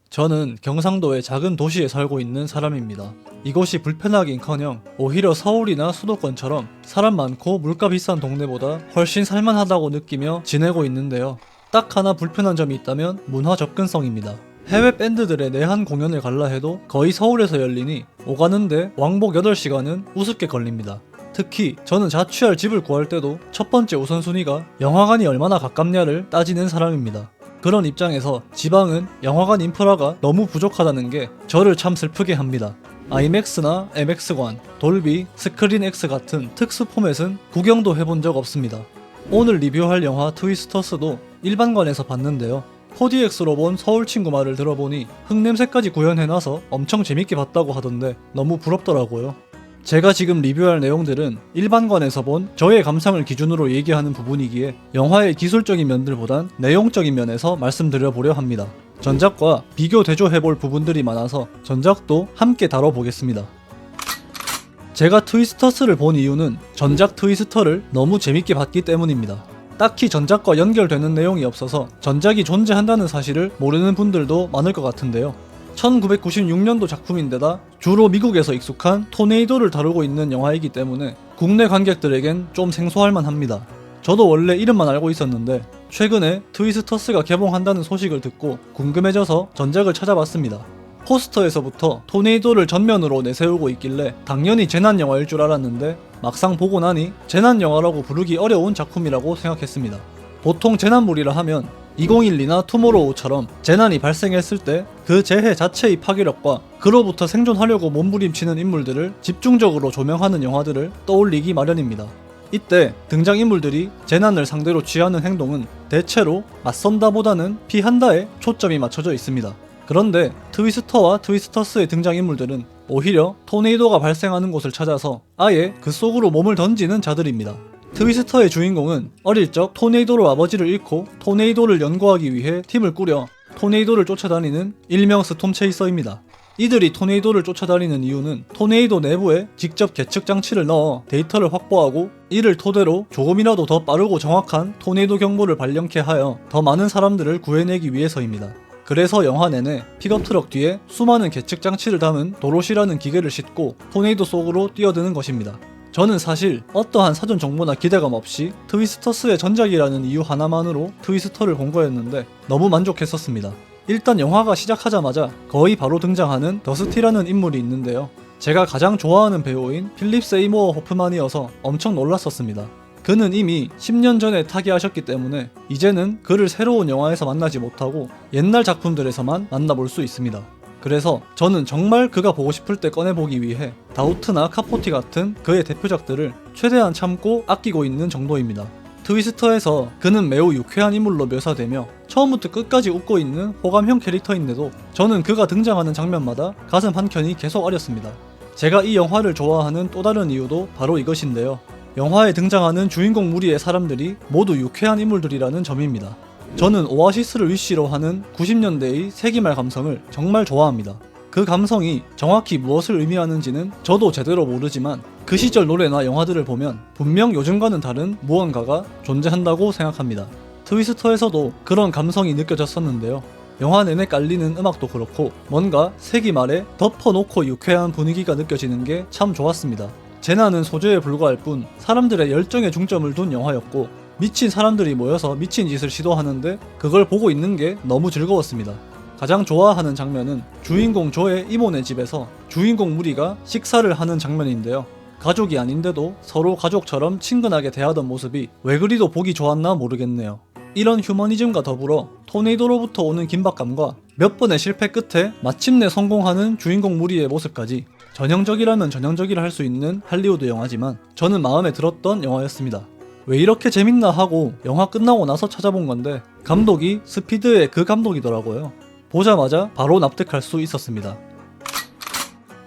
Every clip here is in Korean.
저는 경상도의 작은 도시에 살고 있는 사람입니다. 이곳이 불편하긴커녕 오히려 서울이나 수도권처럼 사람 많고 물가 비싼 동네보다 훨씬 살만하다고 느끼며 지내고 있는데요. 딱 하나 불편한 점이 있다면 문화 접근성입니다. 해외 밴드들의 내한 공연을 갈라 해도 거의 서울에서 열리니 오가는데 왕복 8시간은 우습게 걸립니다. 특히 저는 자취할 집을 구할 때도 첫 번째 우선순위가 영화관이 얼마나 가깝냐를 따지는 사람입니다. 그런 입장에서 지방은 영화관 인프라가 너무 부족하다는 게 저를 참 슬프게 합니다. 아이맥스나 MX관, 돌비, 스크린X 같은 특수 포맷은 구경도 해본 적 없습니다. 오늘 리뷰할 영화 트위스터스도 일반관에서 봤는데요. 4DX로 본 서울 친구 말을 들어보니 흙냄새까지 구현해놔서 엄청 재밌게 봤다고 하던데 너무 부럽더라고요. 제가 지금 리뷰할 내용들은 일반관에서 본 저의 감상을 기준으로 얘기하는 부분이기에 영화의 기술적인 면들보단 내용적인 면에서 말씀드려보려 합니다. 전작과 비교 대조해볼 부분들이 많아서 전작도 함께 다뤄보겠습니다. 제가 트위스터스를 본 이유는 전작 트위스터를 너무 재밌게 봤기 때문입니다. 딱히 전작과 연결되는 내용이 없어서 전작이 존재한다는 사실을 모르는 분들도 많을 것 같은데요. 1996년도 작품인데다 주로 미국에서 익숙한 토네이도를 다루고 있는 영화이기 때문에 국내 관객들에겐 좀 생소할 만합니다. 저도 원래 이름만 알고 있었는데 최근에 트위스터스가 개봉한다는 소식을 듣고 궁금해져서 전작을 찾아봤습니다. 포스터에서부터 토네이도를 전면으로 내세우고 있길래 당연히 재난영화일 줄 알았는데 막상 보고 나니 재난영화라고 부르기 어려운 작품이라고 생각했습니다. 보통 재난물이라 하면 2012나 투모로우처럼 재난이 발생했을 때 그 재해 자체의 파괴력과 그로부터 생존하려고 몸부림치는 인물들을 집중적으로 조명하는 영화들을 떠올리기 마련입니다. 이때 등장인물들이 재난을 상대로 취하는 행동은 대체로 맞선다보다는 피한다에 초점이 맞춰져 있습니다. 그런데 트위스터와 트위스터스의 등장인물들은 오히려 토네이도가 발생하는 곳을 찾아서 아예 그 속으로 몸을 던지는 자들입니다. 트위스터의 주인공은 어릴 적 토네이도로 아버지를 잃고 토네이도를 연구하기 위해 팀을 꾸려 토네이도를 쫓아다니는 일명 스톰 체이서입니다. 이들이 토네이도를 쫓아다니는 이유는 토네이도 내부에 직접 계측 장치를 넣어 데이터를 확보하고 이를 토대로 조금이라도 더 빠르고 정확한 토네이도 경보를 발령케 하여 더 많은 사람들을 구해내기 위해서입니다. 그래서 영화 내내 픽업트럭 뒤에 수많은 계측 장치를 담은 도로시라는 기계를 싣고 토네이도 속으로 뛰어드는 것입니다. 저는 사실 어떠한 사전 정보나 기대감 없이 트위스터스의 전작이라는 이유 하나만으로 트위스터를 본 거였는데 너무 만족했었습니다. 일단 영화가 시작하자마자 거의 바로 등장하는 더스티라는 인물이 있는데요. 제가 가장 좋아하는 배우인 필립 세이모어 호프만이어서 엄청 놀랐었습니다. 그는 이미 10년 전에 타계하셨기 때문에 이제는 그를 새로운 영화에서 만나지 못하고 옛날 작품들에서만 만나볼 수 있습니다. 그래서 저는 정말 그가 보고 싶을 때 꺼내보기 위해 다우트나 카포티 같은 그의 대표작들을 최대한 참고 아끼고 있는 정도입니다. 트위스터에서 그는 매우 유쾌한 인물로 묘사되며 처음부터 끝까지 웃고 있는 호감형 캐릭터인데도 저는 그가 등장하는 장면마다 가슴 한켠이 계속 아렸습니다. 제가 이 영화를 좋아하는 또 다른 이유도 바로 이것인데요. 영화에 등장하는 주인공 무리의 사람들이 모두 유쾌한 인물들이라는 점입니다. 저는 오아시스를 위시로 하는 90년대의 세기말 감성을 정말 좋아합니다. 그 감성이 정확히 무엇을 의미하는지는 저도 제대로 모르지만 그 시절 노래나 영화들을 보면 분명 요즘과는 다른 무언가가 존재한다고 생각합니다. 트위스터에서도 그런 감성이 느껴졌었는데요. 영화 내내 깔리는 음악도 그렇고 뭔가 세기말에 덮어놓고 유쾌한 분위기가 느껴지는 게 참 좋았습니다. 재난은 소재에 불과할 뿐 사람들의 열정에 중점을 둔 영화였고 미친 사람들이 모여서 미친 짓을 시도하는데 그걸 보고 있는 게 너무 즐거웠습니다. 가장 좋아하는 장면은 주인공 조의 이모네 집에서 주인공 무리가 식사를 하는 장면인데요. 가족이 아닌데도 서로 가족처럼 친근하게 대하던 모습이 왜 그리도 보기 좋았나 모르겠네요. 이런 휴머니즘과 더불어 토네이도로부터 오는 긴박감과 몇 번의 실패 끝에 마침내 성공하는 주인공 무리의 모습까지 전형적이라면 전형적이라 할 수 있는 할리우드 영화지만 저는 마음에 들었던 영화였습니다. 왜 이렇게 재밌나 하고 영화 끝나고 나서 찾아본 건데 감독이 스피드의 그 감독이더라고요. 보자마자 바로 납득할 수 있었습니다.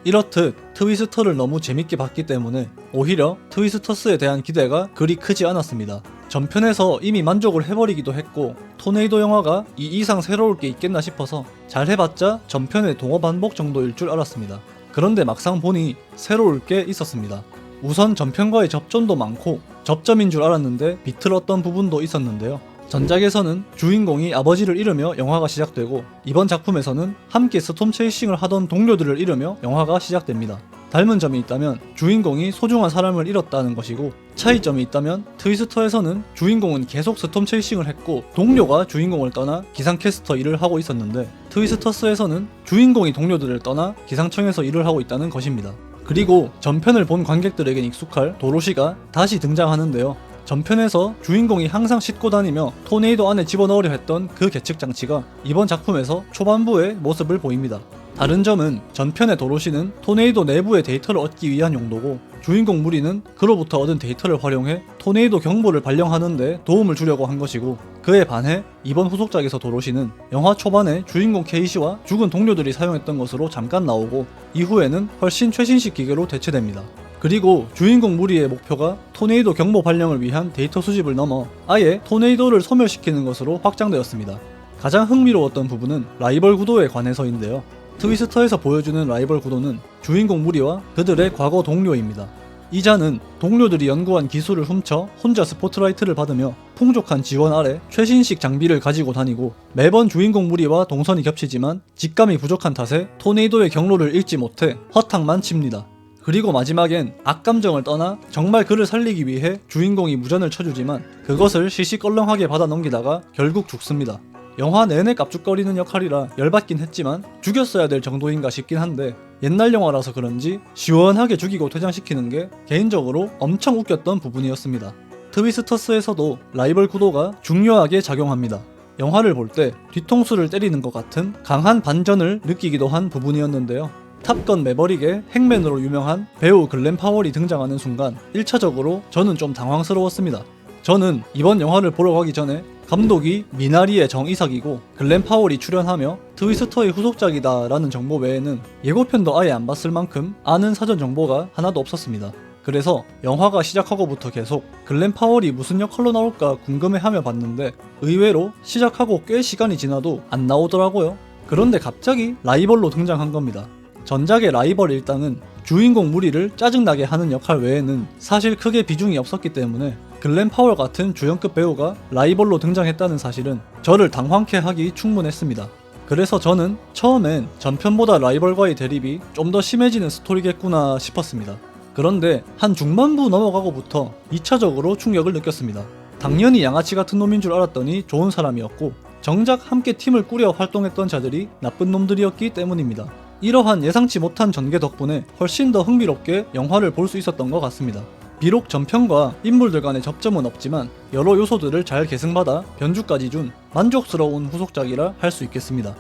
이렇듯 트위스터를 너무 재밌게 봤기 때문에 오히려 트위스터스에 대한 기대가 그리 크지 않았습니다. 전편에서 이미 만족을 해버리기도 했고 토네이도 영화가 이 이상 새로울 게 있겠나 싶어서 잘 해봤자 전편의 동어 반복 정도일 줄 알았습니다. 그런데 막상 보니 새로울 게 있었습니다. 우선 전편과의 접점도 많고 접점인 줄 알았는데 비틀었던 부분도 있었는데요. 전작에서는 주인공이 아버지를 잃으며 영화가 시작되고 이번 작품에서는 함께 스톰 체이싱을 하던 동료들을 잃으며 영화가 시작됩니다. 닮은 점이 있다면 주인공이 소중한 사람을 잃었다는 것이고, 차이점이 있다면 트위스터에서는 주인공은 계속 스톰 체이싱을 했고 동료가 주인공을 떠나 기상캐스터 일을 하고 있었는데, 트위스터스에서는 주인공이 동료들을 떠나 기상청에서 일을 하고 있다는 것입니다. 그리고 전편을 본 관객들에겐 익숙할 도로시가 다시 등장하는데요. 전편에서 주인공이 항상 싣고 다니며 토네이도 안에 집어넣으려 했던 그 계측 장치가 이번 작품에서 초반부의 모습을 보입니다. 다른 점은 전편의 도로시는 토네이도 내부의 데이터를 얻기 위한 용도고, 주인공 무리는 그로부터 얻은 데이터를 활용해 토네이도 경보를 발령하는 데 도움을 주려고 한 것이고, 그에 반해 이번 후속작에서 도로시는 영화 초반에 주인공 케이시와 죽은 동료들이 사용했던 것으로 잠깐 나오고 이후에는 훨씬 최신식 기계로 대체됩니다. 그리고 주인공 무리의 목표가 토네이도 경보 발령을 위한 데이터 수집을 넘어 아예 토네이도를 소멸시키는 것으로 확장되었습니다. 가장 흥미로웠던 부분은 라이벌 구도에 관해서인데요. 트위스터에서 보여주는 라이벌 구도는 주인공 무리와 그들의 과거 동료입니다. 이자는 동료들이 연구한 기술을 훔쳐 혼자 스포트라이트를 받으며 풍족한 지원 아래 최신식 장비를 가지고 다니고, 매번 주인공 무리와 동선이 겹치지만 직감이 부족한 탓에 토네이도의 경로를 읽지 못해 허탕만 칩니다. 그리고 마지막엔 악감정을 떠나 정말 그를 살리기 위해 주인공이 무전을 쳐주지만 그것을 시시껄렁하게 받아 넘기다가 결국 죽습니다. 영화 내내 깝죽거리는 역할이라 열받긴 했지만 죽였어야 될 정도인가 싶긴 한데, 옛날 영화라서 그런지 시원하게 죽이고 퇴장시키는 게 개인적으로 엄청 웃겼던 부분이었습니다. 트위스터스에서도 라이벌 구도가 중요하게 작용합니다. 영화를 볼 때 뒤통수를 때리는 것 같은 강한 반전을 느끼기도 한 부분이었는데요. 탑건 매버릭의 핵맨으로 유명한 배우 글렌 파월이 등장하는 순간 1차적으로 저는 좀 당황스러웠습니다. 저는 이번 영화를 보러 가기 전에 감독이 미나리의 정이삭이고 글렌 파월이 출연하며 트위스터의 후속작이다 라는 정보 외에는 예고편도 아예 안 봤을 만큼 아는 사전 정보가 하나도 없었습니다. 그래서 영화가 시작하고부터 계속 글렌 파월이 무슨 역할로 나올까 궁금해하며 봤는데, 의외로 시작하고 꽤 시간이 지나도 안 나오더라고요. 그런데 갑자기 라이벌로 등장한 겁니다. 전작의 라이벌 일당은 주인공 무리를 짜증나게 하는 역할 외에는 사실 크게 비중이 없었기 때문에 글렌 파월 같은 주연급 배우가 라이벌로 등장했다는 사실은 저를 당황케 하기 충분했습니다. 그래서 저는 처음엔 전편보다 라이벌과의 대립이 좀 더 심해지는 스토리겠구나 싶었습니다. 그런데 한 중반부 넘어가고부터 2차적으로 충격을 느꼈습니다. 당연히 양아치 같은 놈인 줄 알았더니 좋은 사람이었고, 정작 함께 팀을 꾸려 활동했던 자들이 나쁜 놈들이었기 때문입니다. 이러한 예상치 못한 전개 덕분에 훨씬 더 흥미롭게 영화를 볼 수 있었던 것 같습니다. 비록 전편과 인물들 간의 접점은 없지만 여러 요소들을 잘 계승받아 변주까지 준 만족스러운 후속작이라 할 수 있겠습니다.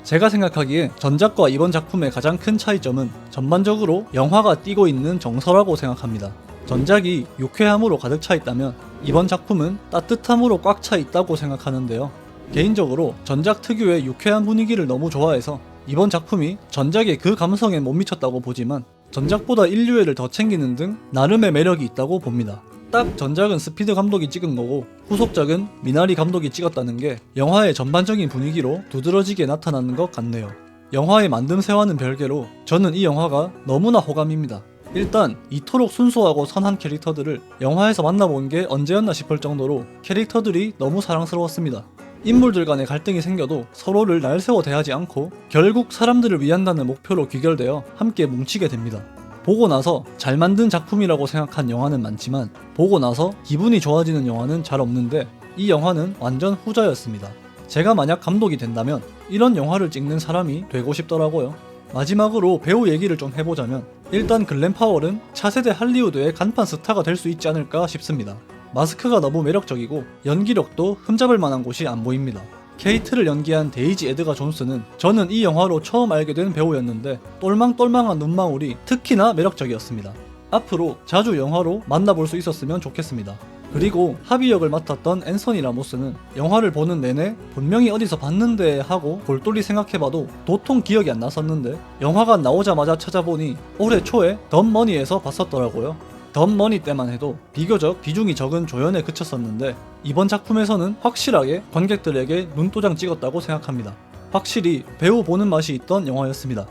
제가 생각하기에 전작과 이번 작품의 가장 큰 차이점은 전반적으로 영화가 띠고 있는 정서라고 생각합니다. 전작이 유쾌함으로 가득 차 있다면 이번 작품은 따뜻함으로 꽉 차 있다고 생각하는데요. 개인적으로 전작 특유의 유쾌한 분위기를 너무 좋아해서 이번 작품이 전작의 그 감성에 못 미쳤다고 보지만 전작보다 인류애를 더 챙기는 등 나름의 매력이 있다고 봅니다. 딱 전작은 스피드 감독이 찍은 거고 후속작은 미나리 감독이 찍었다는 게 영화의 전반적인 분위기로 두드러지게 나타나는 것 같네요. 영화의 만듦새와는 별개로 저는 이 영화가 너무나 호감입니다. 일단 이토록 순수하고 선한 캐릭터들을 영화에서 만나본 게 언제였나 싶을 정도로 캐릭터들이 너무 사랑스러웠습니다. 인물들 간의 갈등이 생겨도 서로를 날세워 대하지 않고 결국 사람들을 위한다는 목표로 귀결되어 함께 뭉치게 됩니다. 보고 나서 잘 만든 작품이라고 생각한 영화는 많지만 보고 나서 기분이 좋아지는 영화는 잘 없는데 이 영화는 완전 후자였습니다. 제가 만약 감독이 된다면 이런 영화를 찍는 사람이 되고 싶더라고요. 마지막으로 배우 얘기를 좀 해보자면 일단 글렌 파월은 차세대 할리우드의 간판 스타가 될 수 있지 않을까 싶습니다. 마스크가 너무 매력적이고 연기력도 흠잡을 만한 곳이 안 보입니다. 케이트를 연기한 데이지 에드가 존스는 저는 이 영화로 처음 알게 된 배우였는데 똘망똘망한 눈망울이 특히나 매력적이었습니다. 앞으로 자주 영화로 만나볼 수 있었으면 좋겠습니다. 그리고 하비 역을 맡았던 앤서니 라모스는 영화를 보는 내내 분명히 어디서 봤는데 하고 골똘히 생각해봐도 도통 기억이 안 났었는데 영화가 나오자마자 찾아보니 올해 초에 덤머니에서 봤었더라고요. 덤머니 때만 해도 비교적 비중이 적은 조연에 그쳤었는데 이번 작품에서는 확실하게 관객들에게 눈도장 찍었다고 생각합니다. 확실히 배우 보는 맛이 있던 영화였습니다.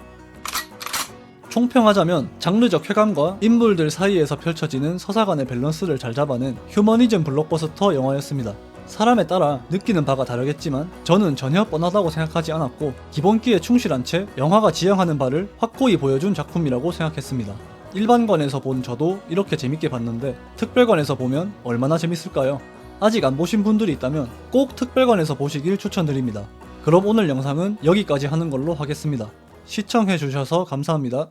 총평하자면 장르적 쾌감과 인물들 사이에서 펼쳐지는 서사간의 밸런스를 잘 잡아낸 휴머니즘 블록버스터 영화였습니다. 사람에 따라 느끼는 바가 다르겠지만 저는 전혀 뻔하다고 생각하지 않았고 기본기에 충실한 채 영화가 지향하는 바를 확고히 보여준 작품이라고 생각했습니다. 일반관에서 본 저도 이렇게 재밌게 봤는데 특별관에서 보면 얼마나 재밌을까요? 아직 안 보신 분들이 있다면 꼭 특별관에서 보시길 추천드립니다. 그럼 오늘 영상은 여기까지 하는 걸로 하겠습니다. 시청해주셔서 감사합니다.